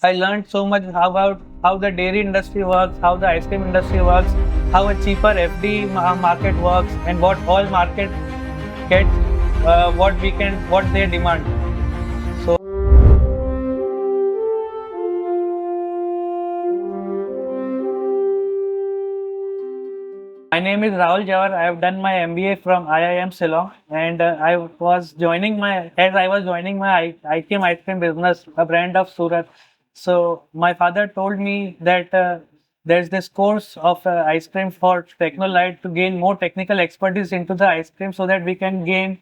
I learned so much about how the dairy industry works, how the ice cream industry works, how a cheaper FD market works, and what all market get, what they demand. So my name is Rahul Jawar. I have done my MBA from IIM Shillong, and as I was joining my IKEM ice cream business, a brand of Surat. So my father told me that there's this course of ice cream for Technolite to gain more technical expertise into the ice cream, so that we can gain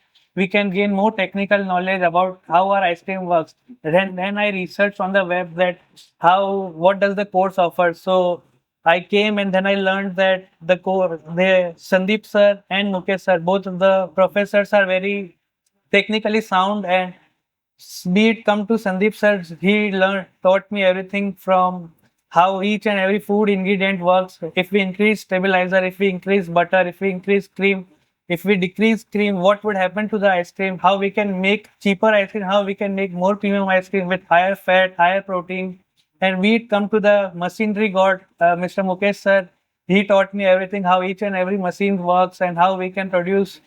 more technical knowledge about how our ice cream works. Then I researched on the web that what does the course offer. So I came and then I learned that the Sandeep sir and Mukesh sir, both of the professors are very technically sound. And be it come to Sandeep sir, he taught me everything from how each and every food ingredient works. If we increase stabilizer, if we increase butter, if we increase cream, if we decrease cream, what would happen to the ice cream? How we can make cheaper ice cream? How we can make more premium ice cream with higher fat, higher protein? And we come to the machinery god, Mr. Mukesh sir. He taught me everything, how each and every machine works and how we can produce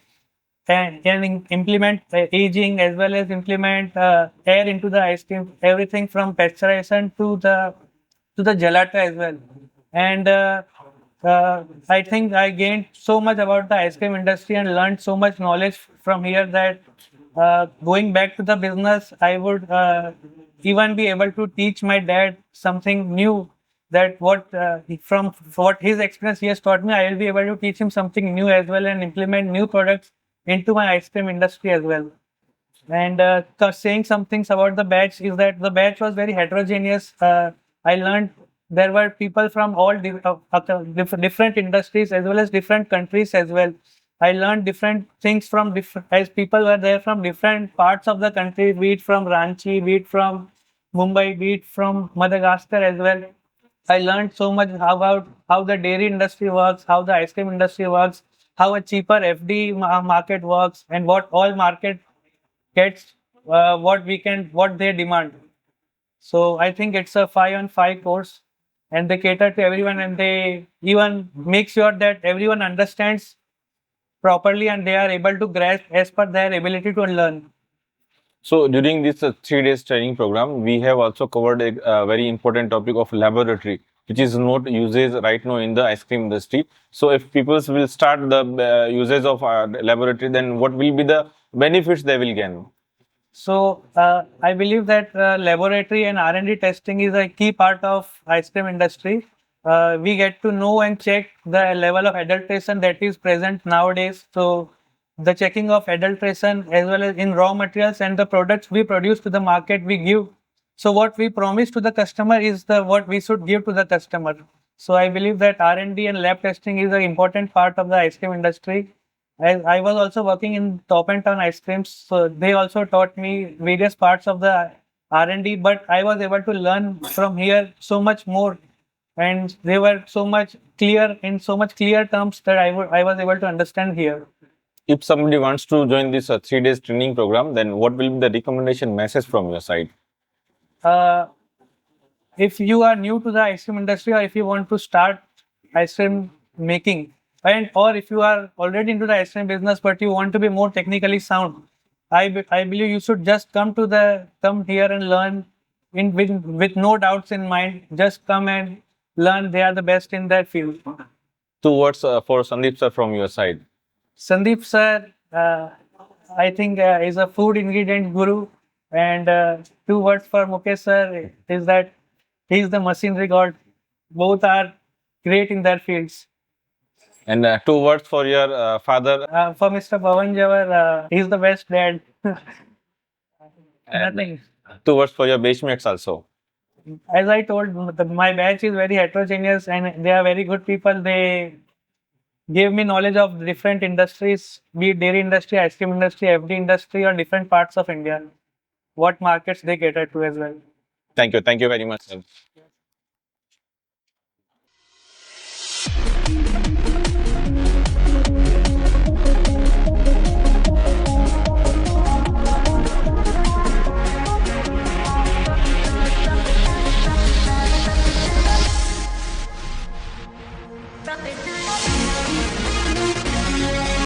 and implement aging, as well as implement air into the ice cream. Everything from pasteurization to the gelato as well. And I think I gained so much about the ice cream industry and learned so much knowledge from here that going back to the business, I would even be able to teach my dad something new. That from what his experience he has taught me, I will be able to teach him something new as well and implement new products into my ice cream industry as well. And saying some things about the batch is that the batch was very heterogeneous. I learned there were people from all different industries as well as different countries as well. I learned different things from different, as people were there from different parts of the country, be it from Ranchi, be it from Mumbai, be it from Madagascar as well. I learned so much about how the dairy industry works, how the ice cream industry works, how a cheaper FD market works, and what all market gets, what they demand. So I think it's a 5-on-5 course, and they cater to everyone, and they even make sure that everyone understands properly and they are able to grasp as per their ability to learn. So during this 3 days training program, we have also covered a very important topic of laboratory, which is not usage right now in the ice cream industry. So if people will start the usage of laboratory, then what will be the benefits they will gain? So I believe that laboratory and R&D testing is a key part of ice cream industry. We get to know and check the level of adulteration that is present nowadays. So the checking of adulteration as well as in raw materials and the products we produce to the market we give. So what we promise to the customer is what we should give to the customer. So I believe that R&D and lab testing is an important part of the ice cream industry. I was also working in Top and Town Ice Creams, so they also taught me various parts of the R&D, but I was able to learn from here so much more, and they were so much clear in so much clear terms that I was able to understand here. If somebody wants to join this 3 days training program, then what will be the recommendation message from your side? Uh, if you are new to the ice cream industry, or if you want to start ice cream making, or if you are already into the ice cream business but you want to be more technically sound, I believe you should just come here and learn with no doubts in mind. Just come and learn. They are the best in their field. 2 words for Sandeep sir from your side. Sandeep sir, I think is a food ingredient guru, and 2 words for Mukesh sir is that he is the machinery god. Both are great in their fields. And 2 words for your father. For Mr. Pawan Jawar, he's the best dad. And Nothing. 2 words for your batchmates also. As I told, my batch is very heterogeneous and they are very good people. They gave me knowledge of different industries, be it dairy industry, ice cream industry, FD industry, or different parts of India. What markets they cater to as well. Thank you. Thank you very much, sir. Professional